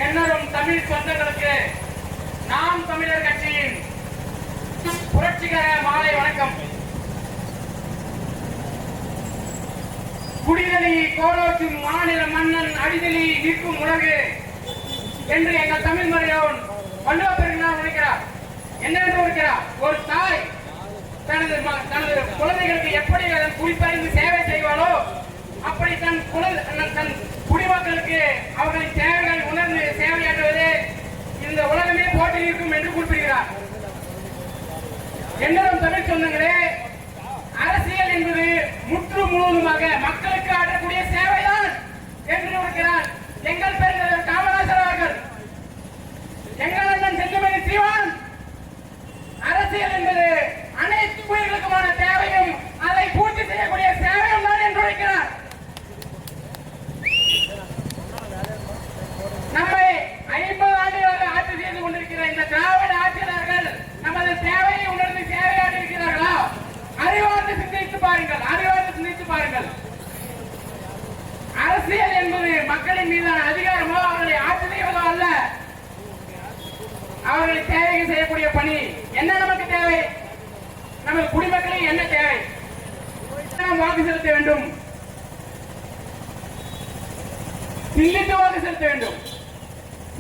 எண்ணரும் தமிழ் சொந்தங்களுக்கு நாம் தமிழர் கட்சியின் புரட்சிகர மாலை வணக்கம். குடிதலி கோலோச்சும் மாநில மன்னன் அடிதலி நிற்கும் உலகு என்று எங்கள் தமிழ் மறையோன் வள்ளுவ பெருமாள் உரைக்கிறார். என்னவென்று உரைக்கிறார்? ஒரு தாய் தனது குழந்தைகளுக்கு எப்படி அதன் குறிப்பறிந்து சேவை செய்வாளோ அப்படி தன் குடிமக்களுக்கு அவர்களின் தேவைகளை உணர்ந்து சேவையாற்றுவதே இந்த உலகமே போட்டி இருக்கும் என்று குறிப்பிடுகிறார். என்னும் தமிழ் சொந்தங்களே, அரசியல் என்பது முற்று முழுவதுமாக மக்களுக்கு ஆற்றக்கூடிய சேவைதான் என்று இருக்கிறார் எங்கள் பெருந்தலைவர் காமராஜர் அவர்கள். எங்கள் அண்ணன் செங்கமணி சீமான் அரசியல் என்பது அனைத்து உயிர்களுக்குமான தேவையும் அதை பூர்த்தி செய்யக்கூடிய சேவையும் தான் என்று இருக்கிறார். நம்மை 50 ஆண்டுகளாக ஆட்சி செய்து கொண்டிருக்கிற இந்த திராவிட ஆட்சியாளர்கள் நமது தேவையை உணர்ந்து சேவையாற்றி இருக்கிறார்களா? அறிவார்ந்து சிந்தித்து பாருங்கள், அறிவார்ந்து சிந்தித்து பாருங்கள். அரசியல் என்பது மக்களின் மீதான அதிகாரமோ அவர்களை ஆட்சி செய்வதோ அல்ல, அவர்களை தேவைகள் செய்யக்கூடிய பணி. என்ன நமக்கு தேவை? நமது குடிமக்களுக்கு என்ன தேவை? நாம் வாக்கு செலுத்த வேண்டும், சிந்தித்து வாக்கு செலுத்த வேண்டும்.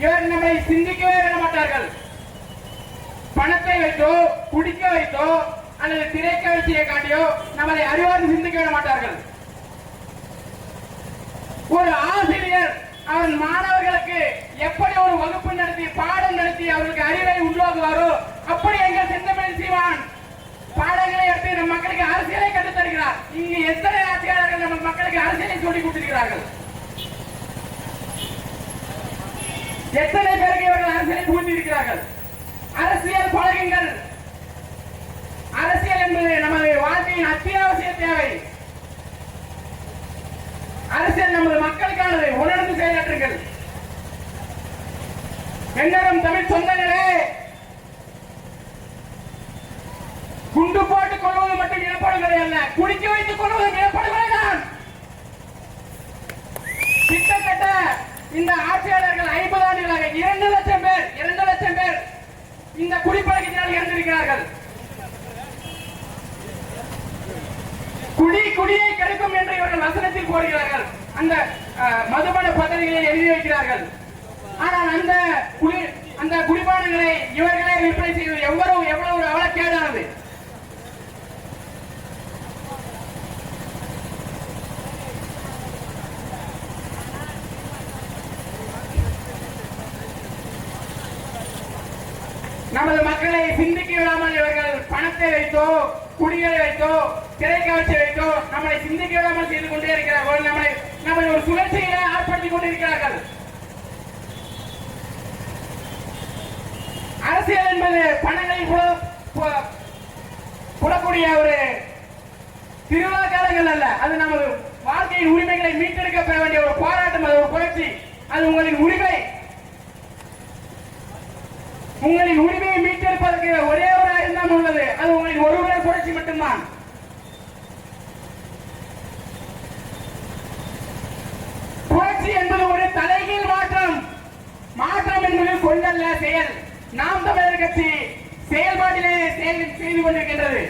இவர் நம்மை சிந்திக்கவே விட மாட்டார்கள். பணத்தை வைத்தோ குடிக்க வைத்தோ அல்லது திரைக்க வச்சியை காட்டியோ நம்மளை அறிவார்ந்து சிந்திக்க விட மாட்டார்கள். ஒரு ஆசிரியர் அவன் மாணவர்களுக்கு எப்படி ஒரு வகுப்பு நடத்தி பாடம் நடத்தி அவர்களுக்கு அறிவை உருவாக்குவாரோ அப்படி எங்கள் செந்தமிழ் சீமான் பாடங்களை எடுத்து நம் மக்களுக்கு அரசியலை கற்றுத் தருகிறார். இங்கு எத்தனை ஆட்சியாளர்கள் நம்ம மக்களுக்கு அரசியலை சொல்லிக் கொடுத்திருக்கிறார்கள்? எத்தனை பேருக்கு இவர்கள் அரசியலை புகுத்தி இருக்கிறார்கள்? அரசியல் பழகுங்கள். அரசியல் என்பது நமது வாழ்க்கையின் அத்தியாவசிய தேவை. அரசியல் நமது மக்களுக்கானது. உணர்ந்து செயலாற்றுங்கள். என்னும் தமிழ் சொந்தங்களே, குண்டு போட்டுக் கொள்வது மட்டும் இனப்படுகொலை அல்ல, குடிக்க வைத்துக் கொள்வது இனப்படுகொலை தான். கிட்டத்தட்ட இந்த ஆட்சியாளர்கள் 50 ஆண்டுகளாக 2 லட்சம் பேர் இந்த குடிப்பழக்கத்தினால் இறந்திருக்கிறார்கள். குடியை கெடுக்கும் என்று இவர்கள் வசனத்தில் போடுகிறார்கள், அந்த மதுபான பத்திரிகைகளை எழுதி வைக்கிறார்கள். ஆனால் அந்த குடிபானங்களை இவர்களே விற்பனை செய்வது எவ்வளவு ஒரு அவலக்கேடானது. நமது மக்களை சிந்திக்க விடாமல் இவர்கள் பணத்தை வைத்தோ குடிகளை வைத்தோ திரைக்காட்சி வைத்தோ நம்மளை சிந்திக்க விடாமல் செய்து கொண்டே இருக்கிறார்கள். நம்மளை ஒரு சுழற்சியில ஆட்படுத்திக் கொண்டிருக்கிறார்கள். அரசியல் என்பது பணங்களை புலக்கூடிய ஒரு திருவிழா காலங்கள் அல்ல, அது நமது வாழ்க்கையின் உரிமைகளை மீட்டெடுக்க பெற வேண்டிய ஒரு போராட்டம், அது ஒரு புரட்சி. அது உங்களின் உரிமை. உங்களின் உரிமையை மீட்டெடுப்பதற்கு ஒரே ஒரு ஆயுதம் தான் உள்ளது, அது உங்களின் ஒருவரே புரட்சி மட்டும்தான். புரட்சி என்பது ஒரு தலைகீழ் மாற்றம். மாற்றம் என்பது கொள்ளல்ல, செயல். நாம் தமிழர் கட்சி செயல்பாட்டிலே செய்து கொண்டிருக்கின்றது.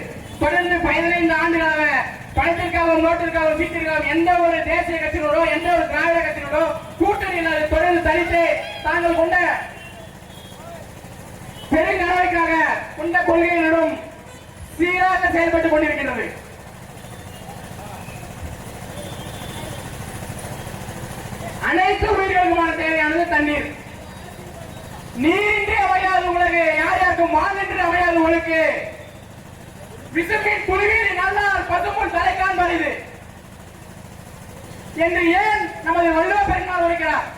தொடர்ந்து 15 ஆண்டுகளாக பணத்திற்காகவும் நோட்டிற்காகவும் சீட்டிற்காகவும் எந்த ஒரு தேசிய கட்சிகளோட எந்த ஒரு திராவிட கட்சிகளோட கூட்டணியில் தொடர்ந்து தனித்து தாங்கள் கொண்ட பெருங்கனவுக்காக கொண்ட கொள்கையினரும் சீராக செயல்பட்டுக் கொண்டிருக்கிறது. அனைத்து உயிர்களுக்குமான தேவையானது தண்ணீர். நீரின்றி அமையாது உலகு, யார் யாருக்கும் வாழ்நின்று அமையாது உலகு. விசும்பின் புலிவீரி நல்லார் பசும்புல் தலை காண்பது என்று ஏன் நமது வள்ளுவ பெருமாள் உரைக்கிறார்?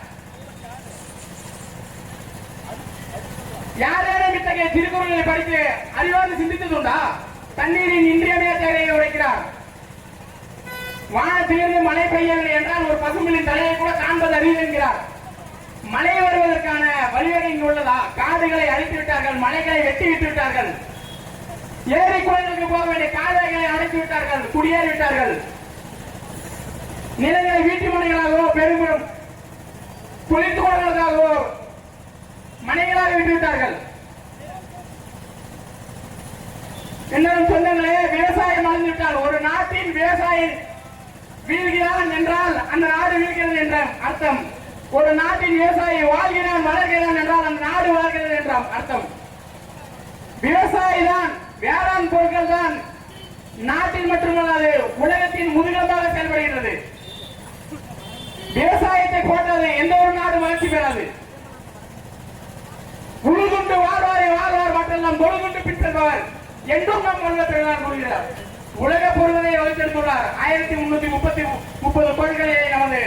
யாரேனும் இத்தகைய திருக்குறளை படித்து அறிவார்ந்து சிந்தித்ததுண்டா? தண்ணீரின் இன்றியமைய தேவையை உரைக்கிறார். வானத்திலிருந்து மழை பெய்யவில்லை என்றால் ஒரு பசும்புலின் தலையை கூட காண்பது அறிவு என்கிறார். மழை வருவதற்கான வழிவகை இங்கு உள்ளதா? காடுகளை அழித்து விட்டார்கள், மலைகளை வெட்டி விட்டு விட்டார்கள், ஏரி குளங்களுக்கு போக வேண்டிய கால்வாய்களை அடைத்து விட்டார்கள், குடியேறிவிட்டார்கள். நிலங்களை வீட்டு மனைகளாகவோ குளித்து கொள்வதற்காக மனைகளாக விட்டுவிட்டார்கள். என்னும் சொந்தங்களே, விவசாயம் அழிந்துவிட்டால் ஒரு நாட்டின் விவசாயி வீழ்கிறான் என்றால் அந்த நாடு வீழ்கிறது என்ற அர்த்தம். ஒரு நாட்டின் விவசாயி வாழ்கிறான் வளர்கிறான் என்றால் அந்த நாடு வளர்கிறது என்ற அர்த்தம். விவசாயி தான், வேளாண் பொருட்கள் தான் நாட்டில் மட்டுமல்லாது உலகத்தின் முதுகெலும்பாக செயல்படுகிறது. விவசாயத்தை போட்டது எந்த ஒரு நாடு வளர்ச்சி பெறாது. உழுதுண்டு வாழ்வாரை வாழ்வார் மற்றெல்லாம் தொழுதுண்டு பின்பற்றுபவர் என்றும் நம் வல்லபெருமான் கூறுகிறார். உலக பொருளை வகுத்தெடுத்துள்ளார். 1330 கோள்களை நமது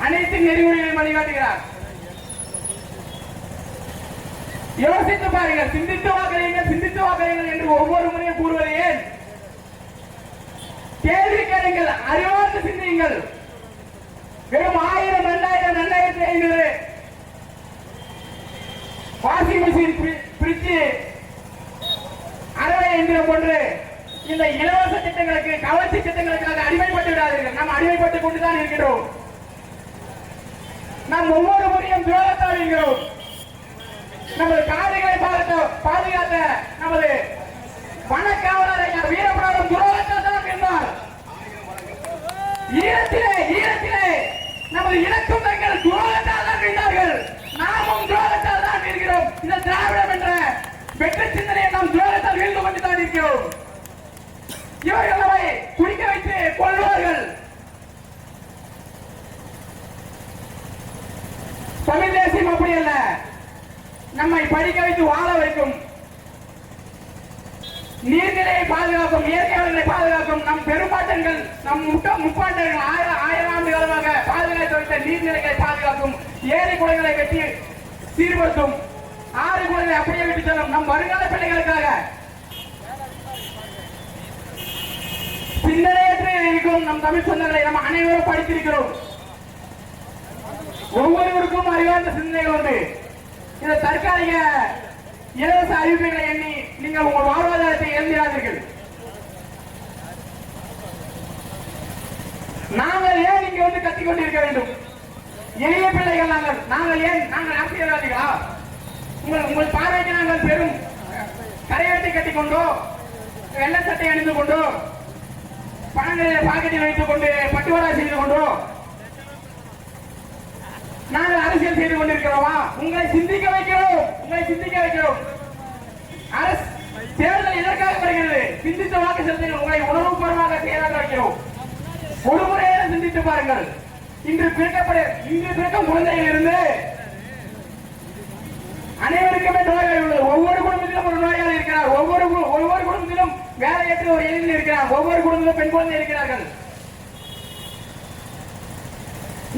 அனைத்து நெறிமுறைகளையும் வழிகாட்டுகிறார். யோசித்து பாருங்கள், சிந்தித்து வாக்களியுங்கள், சிந்தித்து வாக்களியுங்கள் என்று ஒவ்வொரு முறையும் கூறுவது ஏன்? கேள்வி கேளுங்கள், அறிவார்ந்து சிந்தியுங்கள். வெறும் 1000, 2000, 2500 வாஷிங் மிஷின், பிரிட்ஜ், அறுவை எந்திரம் போன்று இந்த இலவச திட்டங்களுக்கு, கவர்ச்சி திட்டங்களுக்கு அடிமைப்பட்டு விடாதீர்கள். நாம் அடிமைப்பட்டுக் கொண்டுதான் இருக்கிறோம். நாம் ஒவ்வொரு முறையும் துரோகத்தால் இருக்கிறோம். நமது காடுகளை பாதுகாத்த நமது வனக்காவலரை வீரபிரதம் துரோகத்தால் தான் இருந்தார். ஈழத்திலே நமது இலக்கும் தங்கள் துரோகத்தால் தான் இருந்தார்கள். நாமும் துரோகத்தால் தான் இருக்கிறோம். இந்த திராவிடம் என்ற வெற்றி சிந்தனையை நாம் துரோகத்தால் வீழ்ந்து கொண்டுதான் இருக்கிறோம். இவர்கள் நம்மை குடிக்க வைத்து கொள்வார்கள். தமிழ் தேசியம் அப்படி அல்ல, நம்மை படிக்க வைத்து வாழ வைக்கும், நீர்நிலையை பாதுகாக்கும், இயற்கை வளங்களை பாதுகாக்கும். நம் பெரும்பாட்டங்கள், நம் முப்பாட்டங்கள் ஆயிரம் ஆண்டு காலமாக பாதுகாத்து வைத்த நீர்நிலைகளை பாதுகாக்கும், ஏரி குளங்களை வெட்டி சீர்படுத்தும், ஆறு குளங்களை அப்படியே விட்டு செல்லும் நம் வருங்கால பிள்ளைகளுக்காக. சிந்தனையற்று இருக்கும் நம் தமிழ் சொந்தங்களை நம்ம அனைவரும் படித்திருக்கிறோம். ஒவ்வொருவருக்கும் அறிவார்ந்த சிந்தனைகள் உண்டு. இந்த தற்காலிக இலவச அறிவிப்புகளை எண்ணி நீங்கள் உங்கள் வாழ்வாதாரத்தை இழந்திராதீர்கள். நாங்கள் ஏன் இங்க வந்து கத்திக் கொண்டிருக்க வேண்டும்? எளிய பிள்ளைகள் நாங்கள் ஏன் நாங்கள் அரசியல்வாதிகளா? உங்கள் பார்வைக்கு நாங்கள் பெரும் கரையாட்டை கட்டிக்கொண்டோ, வெள்ள சட்டை அணிந்து கொண்டோ, பணங்களை பாக்கெட்டில் வைத்துக் கொண்டு பட்டுவாடா செய்து கொண்டோ நாங்கள் அரசியல் செய்து கொண்டிருக்கிறோமா? உங்களை சிந்திக்க வைக்கிறோம், உங்களை சிந்திக்க வைக்கிறோம். அரசு தேர்தல் எதற்காக வருகிறது? சிந்தித்து வாக்கு செலுத்துங்கள். உங்களை உணர்வுபூர்வமாக செயலாக்க வைக்கிறோம். ஒரு முறையாக சிந்தித்து பாருங்கள். இன்று பிறக்கும் குழந்தைகள் இருந்து அனைவருக்குமே நோயாளி உள்ளது. ஒவ்வொரு குடும்பத்திலும் ஒரு நோயாளி இருக்கிறார். ஒவ்வொரு குடும்பத்திலும் வேலையற்ற ஒரு இளைஞர் இருக்கிறார். ஒவ்வொரு குடும்பத்திலும் பெண் குழந்தை இருக்கிறார்கள்.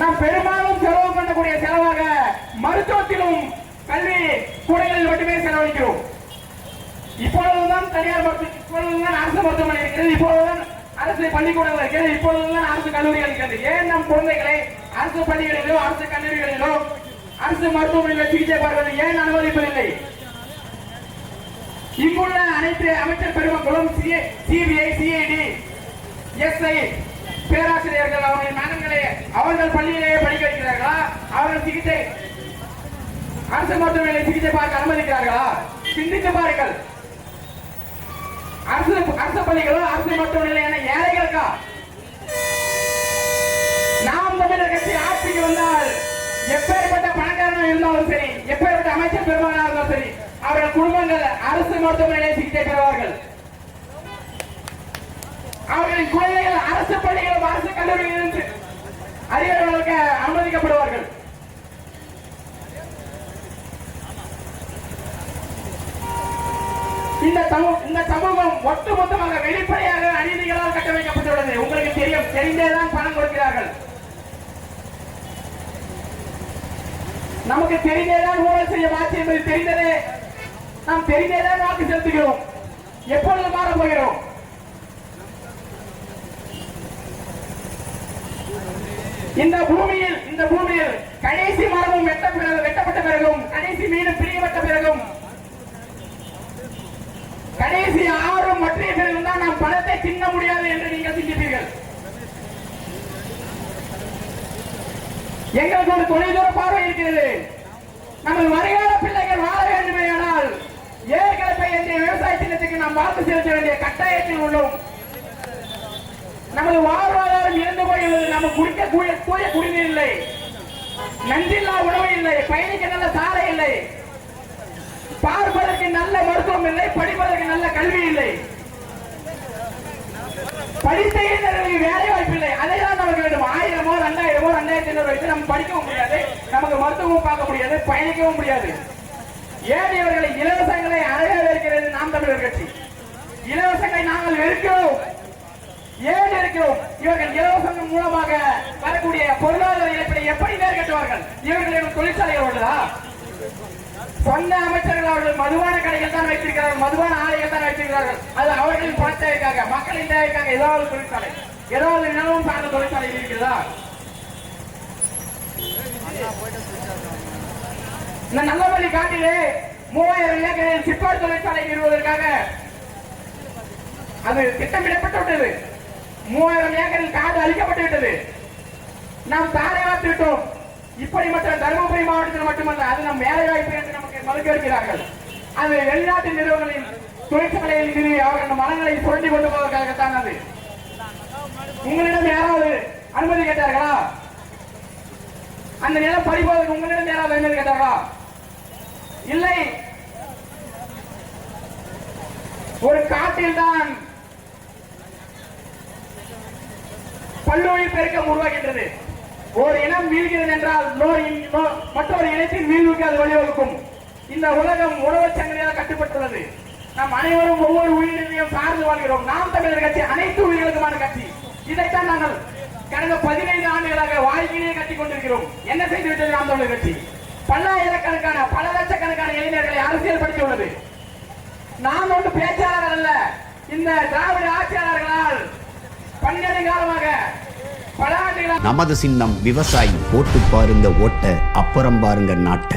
நாம் பெரும்பாலும் செலவு பண்ணக்கூடிய செலவாக மருத்துவத்திலும் கல்வி கூடங்களில் மட்டுமே செலவழிக்கிறோம். இப்பொழுதுதான் தனியார் இப்பொழுதுதான் அரசு மருத்துவமனை இருக்கிறது, இப்பொழுதுதான் அரசு பள்ளிக்கூடங்கள் இருக்கிறது, இப்பொழுதுதான் அரசு கல்லூரிகள் இருக்கிறது. ஏன் நம் குழந்தைகளை அரசு பள்ளிகளிலோ, அரசு கல்லூரிகளிலோ, அரசு மருத்துவமனையில் சிகிச்சை பார்ப்பது ஏன் அனுமதிப்பதில்லை? இங்குள்ள அனைத்து அமைச்சர் பெருமக்களும் சிபிஐ, சிஐடி, எஸ்ஐ பேராசிரியர்கள் அவர்களின் மகன்களை அவர்கள் பள்ளியிலேயே படிக்க வைக்கிறார்களா? அவர்கள் சிகிச்சை அரசு மருத்துவமனையை சிகிச்சை பார்க்க அனுமதிக்கிறார்களா? சிந்தித்து பாருங்கள். அரசு பள்ளிகளோ, அரசு மருத்துவமனையில் என ஏழைகளுக்கா? நாம் தமிழர் கட்சி ஆட்சிக்கு வந்தால் எப்பேற்பட்ட பணக்காரனாக இருந்தாலும் சரி, எப்பேற்பட்ட அமைச்சர் பெருமகனாக இருந்தாலும் சரி, அவர்கள் குடும்பங்கள் அரசு மருத்துவமனையிலே சிகிச்சை பெறுவார்கள். அவர்களின் குழந்தைகள் அரசு பள்ளிகளும் அரசு கல்லூரிகளிலும் அறிவியல் வளர்க்க அனுமதிக்கப்படுவார்கள். இந்த சமூகம் ஒட்டுமொத்தமாக வெளிப்படையாக அநீதிகளால் கட்டமைக்கப்பட்டுள்ளது. உங்களுக்கு தெரியும், தெரிந்தேதான் பணம் கொடுக்கிறார்கள். நமக்கு தெரிந்தேதான் ஊழல் செய்ய மாற்றி என்பது தெரிந்ததே. நாம் தெரிந்தேதான் வாக்கு செலுத்துகிறோம். எப்பொழுது மாறப் போகிறோம்? இந்த பூமியில் கடைசி மரமும் வெட்டப்பட்ட பிறகும், கடைசி மீனும் பிரியப்பட்ட பிறகும், கடைசி ஆறும் மற்ற பிறகும் தான் நாம் பணத்தை தின்ன முடியாது என்று நீங்கள் சிந்திப்பீர்கள். எங்களுக்கு ஒரு தொலைதூர பார்வை இருக்கிறது. நமது வருங்கால பிள்ளைகள் வாழ வேண்டுமே ஆனால் ஏற்கனவே இந்த விவசாய திட்டத்துக்கு நாம் வாக்கு செலுத்த வேண்டிய கட்டாயத்தில் உள்ளோம். நமது வாழ்வாதாரம் இழந்து போயுள்ளது. நம்ம குடிக்க தூய குடிநீர் இல்லை, நஞ்சில்லா உணவு இல்லை, பயணிக்க நல்ல சாலை இல்லை, பார்ப்பதற்கு நல்ல மருத்துவம் இல்லை, படிப்பதற்கு நல்ல கல்வி இல்லை, படித்த இளைஞர்களுக்கு வேலை வாய்ப்பு இல்லை. அதைதான் நமக்கு வேண்டும். 1000 2000 2500 வைத்து நம்ம படிக்கவும் முடியாது, நமக்கு மருத்துவமும் பார்க்க முடியாது, பயணிக்கவும் முடியாது. ஏன் இவர்களை இலவசங்களை அறவேற்கிறது நாம் தமிழர் கட்சி? இலவசங்களை நாங்கள் வெறுக்கிறோம். ஏன் இருக்கிறோம்? இவர்கள் இலவசங்கள் மூலமாக வரக்கூடிய பொருளாதார இழப்பை எப்படி நேர்கட்டுவார்கள்? இவர்களிடம் தொழிற்சாலைகள் உள்ளதா? சொந்த அமைச்சர்கள் அவர்கள் மதுபான கடைகள் தான் வைத்திருக்கிறார்கள், மதுபான ஆலைகள் தான் வைத்திருக்கிறார்கள். அது அவர்களின் பண தேவைக்காக, மக்களின் தேவைக்காக ஏதாவது தொழிற்சாலை, ஏதாவது நிலவும் சார்ந்த தொழிற்சாலை இருக்கிறதா? இந்த நல்லபள்ளி காட்டிலே 3000 ஏக்கரில் சிப்பார் தொழிற்சாலை நிறுவுவதற்காக அது திட்டமிடப்பட்டு விட்டது. 3000 ஏக்கரில் காடு அழிக்கப்பட்டு விட்டது. நாம் தாரை வார்த்து விட்டோம். இப்படி மட்டும் தருமபுரி மாவட்டத்தில் மட்டுமல்ல, அது நம் வேலை வாய்ப்பு என்று நமக்கு மறுக்கிறார்கள். அது வெளிநாட்டு நிறுவனங்களின் தொழிற்சாலையில் நிறுவி அவர்கள் மனங்களை சுரண்டி கொண்டு போவதற்காகத்தான். அது உங்களிடம் யாராவது அனுமதி கேட்டார்களா? அந்த நிலம் பறிப்பதற்கு உங்களிடம் யாராவது அனுமதி கேட்டார்களா? இல்லை. ஒரு காட்டில் தான் பல்லுயிர் பெருக்கம் உருவாகின்றது. ஒரு இனம் வீழ்கிறது என்றால் மற்றொரு இனத்தின் வீழ்வுக்கு அது வழிவகுக்கும். இந்த உலகம் உணவு சங்கிலியால் கட்டுப்பட்டுள்ளது. நாம் அனைவரும் ஒவ்வொரு உயிரினையும் சார்ந்து வாழ்கிறோம். நாம் தமிழர் கட்சி அனைத்து உயிர்களுக்குமான கட்சி. இதைத்தான் நாங்கள் கடந்த 15 ஆண்டுகளாக வாழ்க்கையிலே கட்டிக் கொண்டிருக்கிறோம். என்ன செய்துவிட்டது நாம் தமிழர் கட்சி? பல்லாயிரக்கணக்கான பல லட்சக்கணக்கான இளைஞர்களை அரசியல் படுத்தியுள்ளது. நாம் ஒன்று பேச்சாளர்கள் அல்ல. இந்த திராவிட ஆட்சியாளர்களால் 12 காலமாக பல ஆண்டுகளாக நமது சின்னம் விவசாயி. போட்டு பாருங்க ஓட்ட, அப்புறம் பாருங்க நாட்டை.